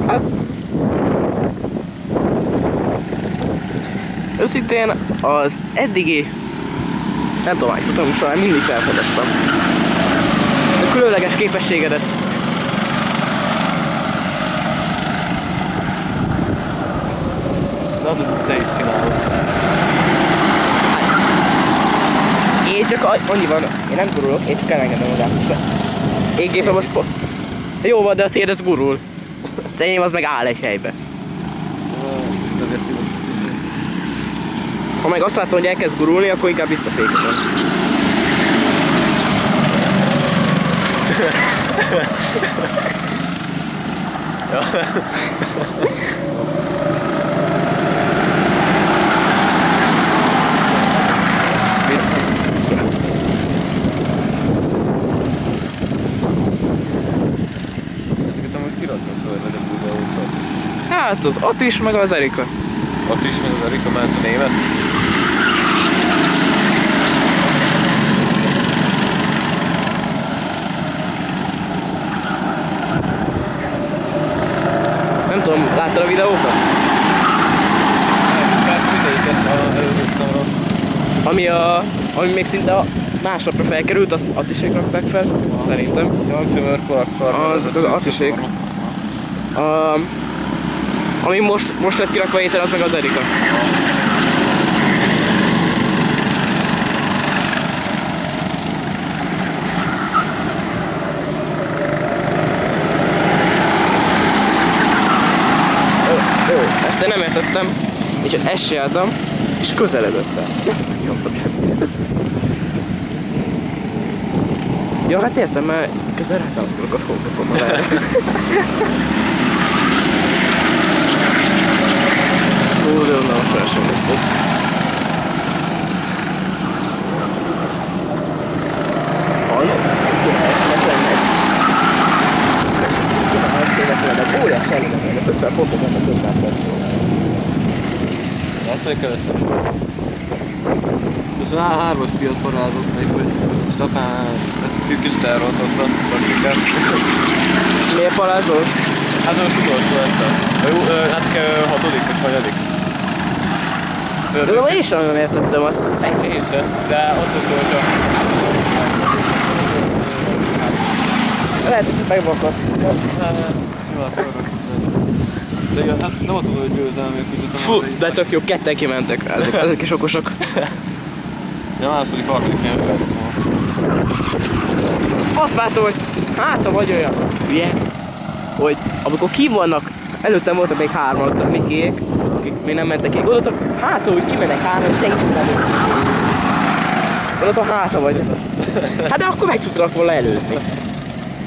Hát... Őszintén az eddigi... Nem tudom, hogy futamunk során mindig felfedeztem. A különleges képességedet. De az, hogy te is csinálod. Én csak annyi van, én nem gurulok, én csak elengedem a gázt. Én gépem az pont. Jó van, de a tér az gurul. De enyém az meg áll egy helybe. Ha meg azt látom, hogy elkezd gurulni, akkor inkább visszafékezem. Hát az Attis meg az Erika. Attis meg az Erika ment a német. Nem tudom, láttad a videókat? Ami még szinte a másnapra felkerült, az Attisék rakták fel, szerintem. Az Attisék. Ami most lett kirakva héten, az meg az Erika. Ezt én nem értettem, és ezt csináltam, és közeledett rá. Ja, hát értem, mert közben rátámaszkodok a fókuszommal erre. Ó, de onnan a felső lesz ez. Hallod? Óriás elég, 50 pontot nem a többet. Azt még keresztem. Most már 3-as piac parázok még, hogy Stapán ezt kicsit elrontottam praktikát. Miért parázol? Hát most utolsó lettem. Hát 6. vagy 4. De én sem nem értettem azt. Én sem, de ott utolsó. Lehet, hogy megvakadt. De igen, hát nem azt mondom, hogy győzelem, hogy kicsit. Fú, de tök jó, ketten kimentek. Ezek is okosak. Ja, második, harmadik nyelvben. Azt vártam, hogy hát ha vagy olyan hülye, hogy amikor kín vannak, előttem voltak még 3-an, Mikiék, akik még nem mentek ki, gondoltam, hát hogy kimennek 3-an, és te is tudod. Gondoltam, hát ha vagy. Hát de akkor meg tudtak volna előzni.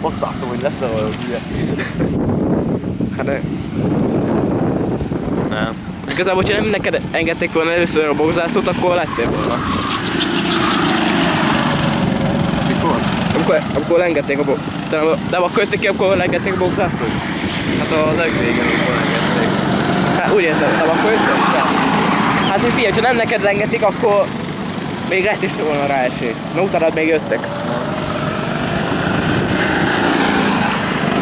Azt láttam, hogy lesz-e valami hülye. Hát de... Nem. Igazából, hogyha nem neked engedték volna először a boxzászlót, akkor lettél volna. Mikor? Amikor engedték a boxzászlót. De akkor jöttek ki, akkor engedték a boxzászlót? Hát a legvégen, amikor engedték. Hát úgy értem, de akkor jöttek? Hát hogy figyelj, ha nem neked engedték, akkor még lett is volna rá esély. Na utánad még jöttek.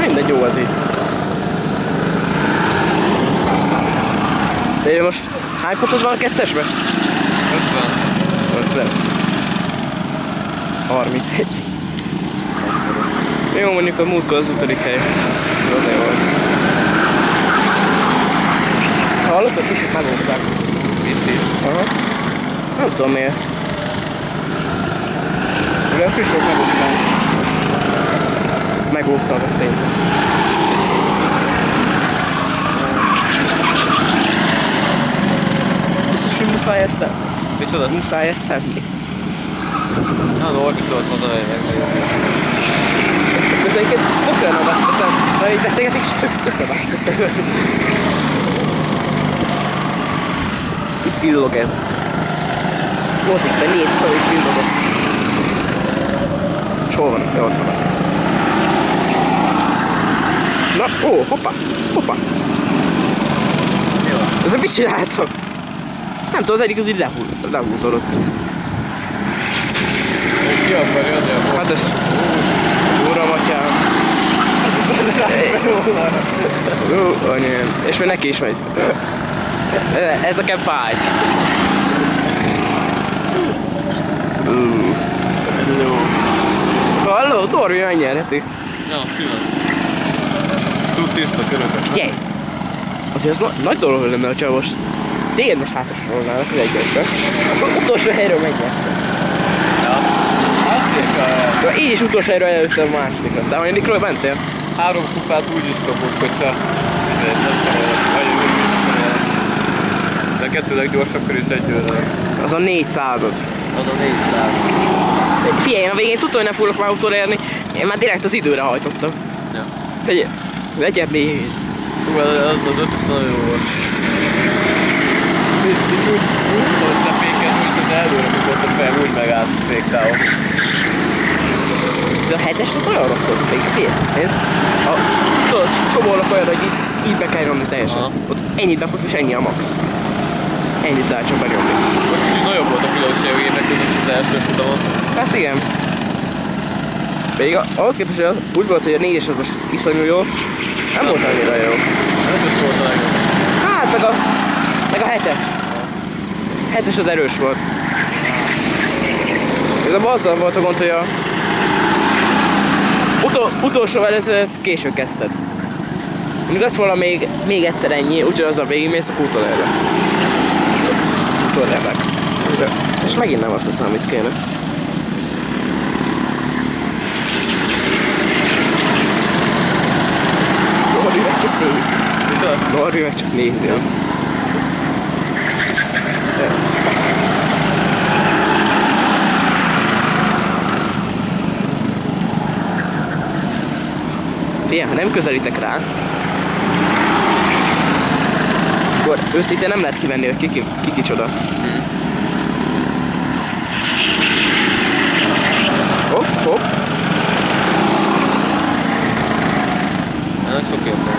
Mindegy, jó az így. De most hány pontod van a kettesben? 50. 31. Jó, mondjuk a múltkor az 5. hely. Azért volt. Hallottad, kicsit megolták. Viszi. Aha. Nem tudom miért. Ugyan frissok megolták. Megoltam ezt én. Biztos, hogy muszáj ezt venni? Micsoda? Muszáj ezt venni. Na, az orbitolt van a legjobb. Közben egyébként tökre nem azt veszem, mert így beszélgetik, és tökre más veszem. Itt villog ez. Volt itt egy 4 szó, itt villogott. És hol van? Ja, ott van. Na, ó, hoppá, hoppá. Jó. Ezzel mit csináltam? Nem tudom, az egyik az így lehúzódott. Ki akarja adni a bort? Hát ez... Uram, atyám. Anyám. És még neki is megy. Ez nekem fájt. Halló, Dorvi megnyerheti. Ja, szívem. Túl tiszta köröket. Figyelj! Azért az nagy dolog lenne, hogyha most tényleg hátrasorolnának az egyesbe. Akkor utolsó helyről megnyerte. Ja. De így is utolsó helyről előttem a másodikat. De amelyikről mentél? 3 kupát úgy is kapott, hogyha nem szarolnak. De a 2 leggyorsabb kör is egyőleg. Az a 400-od. Az a 400. Figyelj, én a végén tudtam, hogy nem fogok már utolérni. Én már direkt az időre hajtottam. Ja. Vegyed még. Hú, az 5 nagyon jó volt. Úgy tudod lefékelni, hogy az előre mikor a fel, úgy megállt féktávon. Ezt a 7-esnek olyan rossz volt a fék. Nézd. Tudod, csomólag olyan, hogy így be kell nyomni teljesen. Aha. Ott ennyit befutsz és ennyi a max. Ennyit lehet csak benyomni. Most kicsit nagyobb volt a különbség a gépnek között az első futamon. Hát igen. Pedig ahhoz képest, hogy úgy volt, hogy a 4-es az most iszonyú jó. Nem volt annyira jó. Nem tudsz volt a legjobb. Hát meg a 7-es. 7-es az erős volt. Ez a azzal volt a gond, hogy a utolsó vezetőt később kezdted. Még lett volna még egyszer ennyi, úgyhogy az a végig mész, akkor utolérlek. Utolérlek. És megint nem azt hiszem, amit kéne. Norbi meg csak nézi. Norbi meg csak nézi. Figyelj, ha nem közelítek rá, akkor őszintén nem lehet kivenni, hogy ki kicsoda. Hopp, hopp. Nem sok értelme.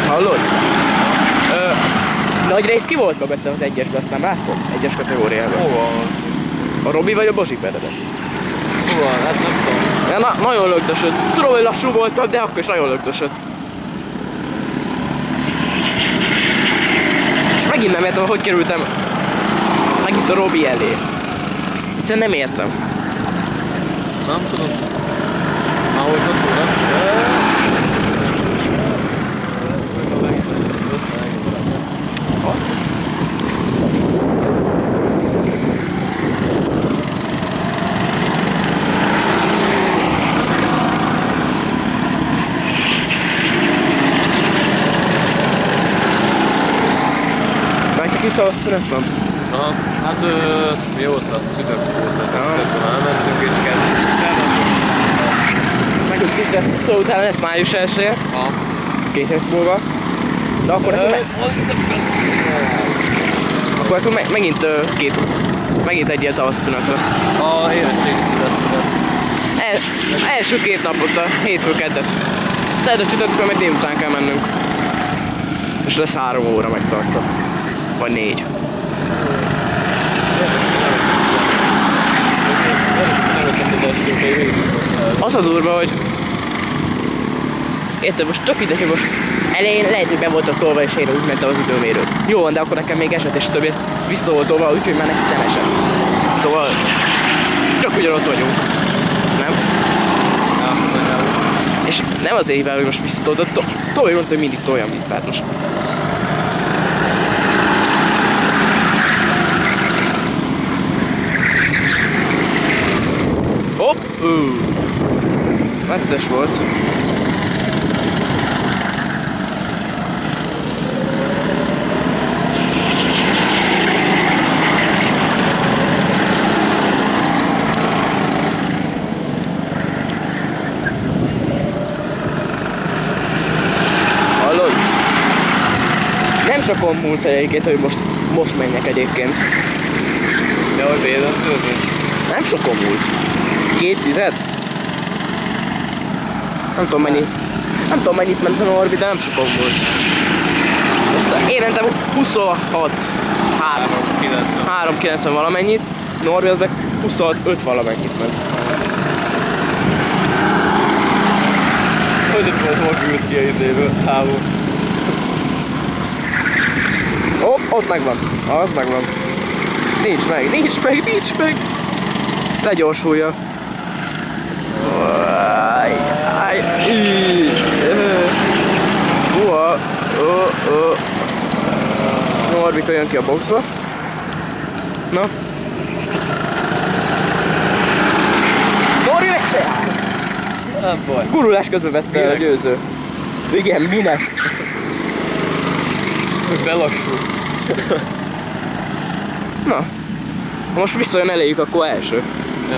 Hallod? Nagy rész ki volt mögöttem az 1-esbe, azt nem látod? 1-es kategóriában. Hova? A Robi vagy a Bozsik veredett? Hova? Hát nem tudom. Ja, nagyon lögdösöd. Tudom, hogy lassú voltam, de akkor is nagyon lögdösöd. És megint nem értem, hogy kerültem megint a Robi elé. Egyszerűen nem értem. Nem tudom. Már hogy azt mondom. Kis tavaszszünet van? Aha, hát mióta? Csütörtök volt, csütörtökön elmentünk és kezdtünk. Megint kicsit, szóval utána lesz május 1-je. Aha. 2 hét múlva. De akkor akkor megint egy ilyen tavaszszünet lesz. A érettségi szünet. Első 2 napot, a hétfő keddet. Szerda csütörtökön meg délután kell mennünk. És lesz 3 óra megtartva. Vagy 4. Az a durva, hogy érted, most tök ide, hogy most az elején lehet, hogy be voltak tolva és helyre úgy mentem az időmérőt. Jó van, de akkor nekem még esett és többet vissza volt tolva, úgyhogy már neki nem esett. Szóval csak ugyanott vagyunk. Nem? És nem azért hívál, hogy most visszatoltad, Tomi mondta, hogy mindig toljam vissza, hát most. Hopp! Necces volt. Hallod? Nem sokon múlt egyébként, hogy most menjek egyébként. De hogy védem tőled? Nem sokon múlt. 2 Nem tudom mennyit ment a Norbi, de nem sokon volt. Én mentem 26, 390 valamennyit, Norbi az meg 26, 5 valamennyit ment. hogy volt hol külsz ki a izéből, távol. Ott megvan. Az megvan. Nincs meg. Legyorsulja. Norbika jön ki a boxba. Na. Norbi vette! Nem baj. Gurulás közben vette el a győző. Igen, minek? Hogy belassul. Na. Ha most visszajön eléjük, akkor első. Ja.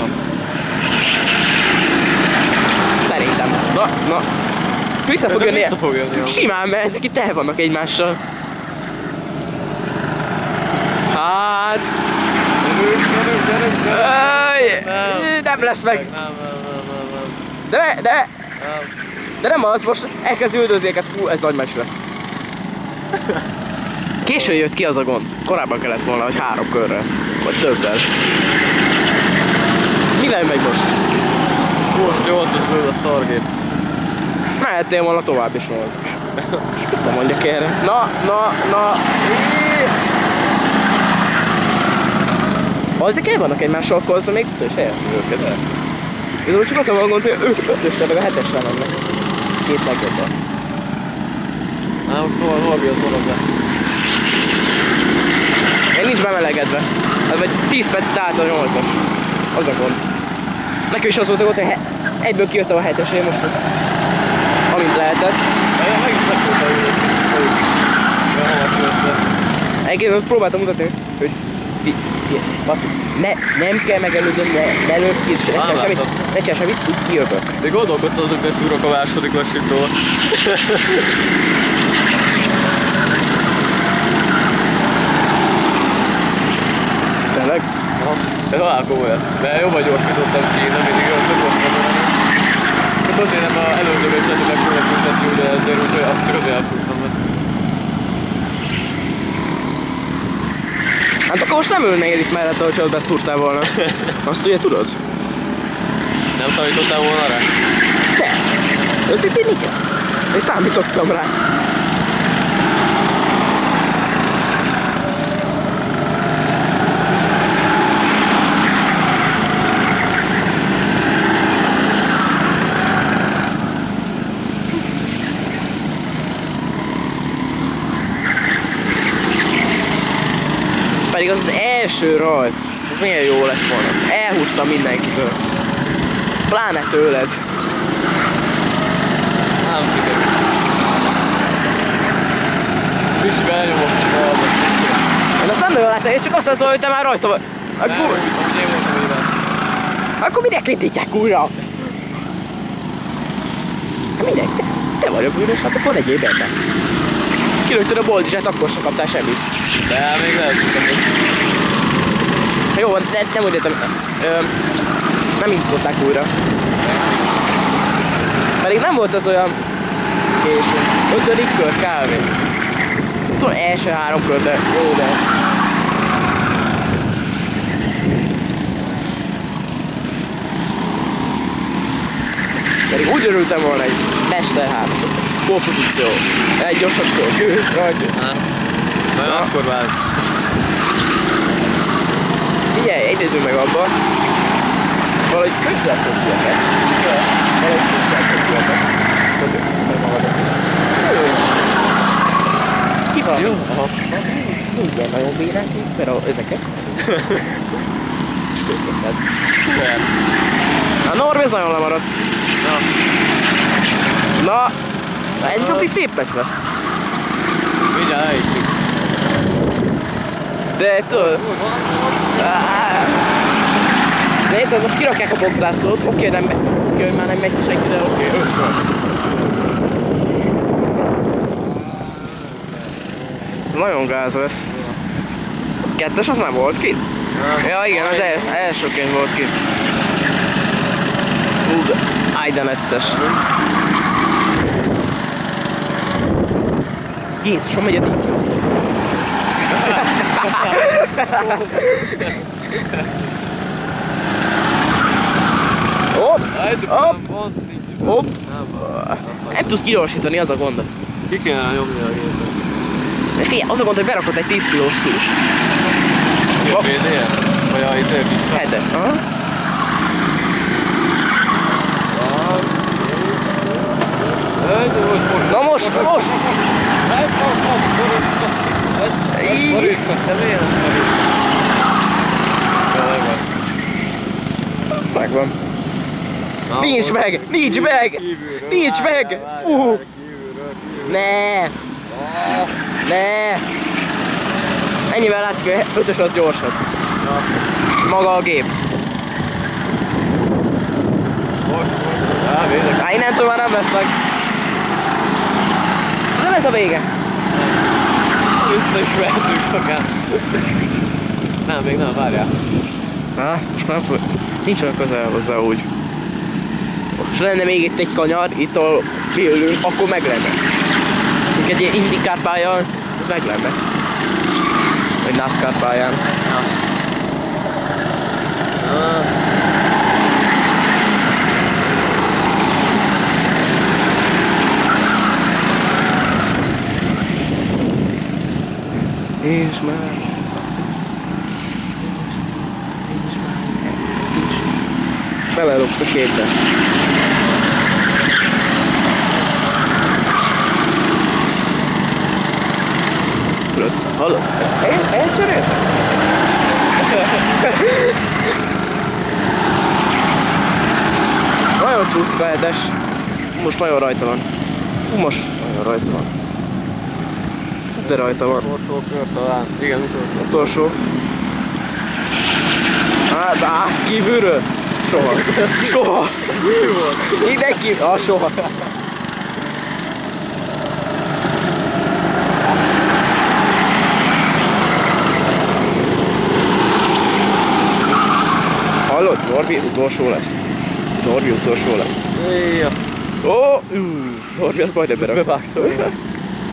Szerintem. Na. Vissza fog jönni. Vissza fog jönni. Simán, mert ezek itt el vannak egymással. Hát... Nem lesz meg. Nem. De nem az, most elkezd üldözni őket. Fú, ez nagy meccs lesz. Későn jött ki az a gond. Korábban kellett volna, hogy 3 körrel. Vagy többel. Mi megy most? Most 8-as lő a szargép. Mehettél volna tovább is volna. Nem mondjak erre. Na. Ha ezek el vannak egymással, akkor azzal még és eljöttünk őket. Igazából csak azon van gond, hogy ők 5-ösre meg a 7-esre mennek. 2 legjobban. Most Norbi az marad le. Még nincs bemelegedve. Ez vagy 10 perc állt a 8-as. Az a gond. Nekem is az volt a gond, hogy egyből kijöttem a 7-esre most. Amint lehetett. Meg is megfogta őt. Egyébként próbáltam mutatni, hogy nem kell megelőzni, ne lőd ki, ne csinálj semmit, úgy kijövök. De gondolkodtam azok, hogy szúrok a második lassítól. Tényleg? Aha, ez halál komolyan. De jobban gyorsítottam ki, nem mindig olyan szokottam volna. Csak azért nem az előzőben is lehetett megfoglalkoztatni, de ezért úgy, hogy csak azért elfúrtam meg. Hát akkor most nem ülnél itt mellette, hogyha ott beszúrtál volna. Azt ugye tudod? Nem számítottál volna rá? De! Őszintén igen. Én számítottam rá. Pedig az az első rajt, ez milyen jó lett volna. Elhúztam mindenkitől. Pláne tőled. Nem sikerült. Kicsiben elnyomom valami. Én azt nem nagyon láttam, én csak azt mondom, hogy te már rajta vagy. Nem, hogy én voltam újra. Akkor minek indítják újra? Minek? Te vagy a bűnös, hát akkor legyél benne. Kilőtted a boldizsát, akkor sem kaptál semmit. De még lehet, hogy Jó van, nem úgy értem. Nem indították újra. Pedig nem volt az olyan késő. 5. kör kávé. Tudom, első 3 kör, de jó, de... Pedig úgy örültem volna egy Mester 3. Kompozíció. Egy gyorsabb kör. Rajta. Na, akkor várj. Figyelj, egyezünk meg abba. Valahogy közvetlenül kiakat. Valahogy közvetlenül kiakat. Ki van? Jó? Aha. Minden nagyon bírák, például ezeket. Szuper. A Norbi az nagyon lemaradt. Na, ez viszont így szép meccs lesz. Mindjárt elhívjuk. De tudod... De érted, most kirakják a boxzászlót, oké, nem oké, hogy már nem megy senki, de oké, 5 kör. Nagyon gáz lesz. 2-es az nem volt kint? Ja igen, az elsőként volt kint. Hú, de áj, de necces. Jézusom, megy a díj. Hopp! Hopp! Hopp! Nem tud kigyorsítani, az a gond. Ki kéne nyomni a gépet? De figyelj, az a gond, hogy berakott egy 10 kilós súlyt. Mi a PDR? Vagy a izé kis? Hetet. Aha. Na most! Így. Megvan. Nincs meg! Nincs meg! Nincs meg! Fú! Ne! Ne! Ennyivel látszik, hogy 5-ös az gyorsabb. Maga a gép. Innentől már nem lesz meg. Nem ez a vége. Vissza is vehetünk akár. Nem, még nem, várjál. Most már nem fog... Nincs olyan közel hozzá úgy. Most lenne még itt egy kanyar, itt ahol mi ülünk, akkor meg lenne. Egy ilyen IndyCar pályán, ez meg lenne. Vagy NASCAR pályán. És már... Belerogsz a képbe. Hallod? Elcseréltem? Nagyon csúszik a hetes. Most nagyon rajta van. Most nagyon rajta van. De rajta van. Utolsó kör talán. Igen, Utolsó. Kívülről? Soha. Soha. Ide kívül. Soha. Hallod? Norbi utolsó lesz. Norbi utolsó lesz. Éjjjj. Norbi az majdnem berakta.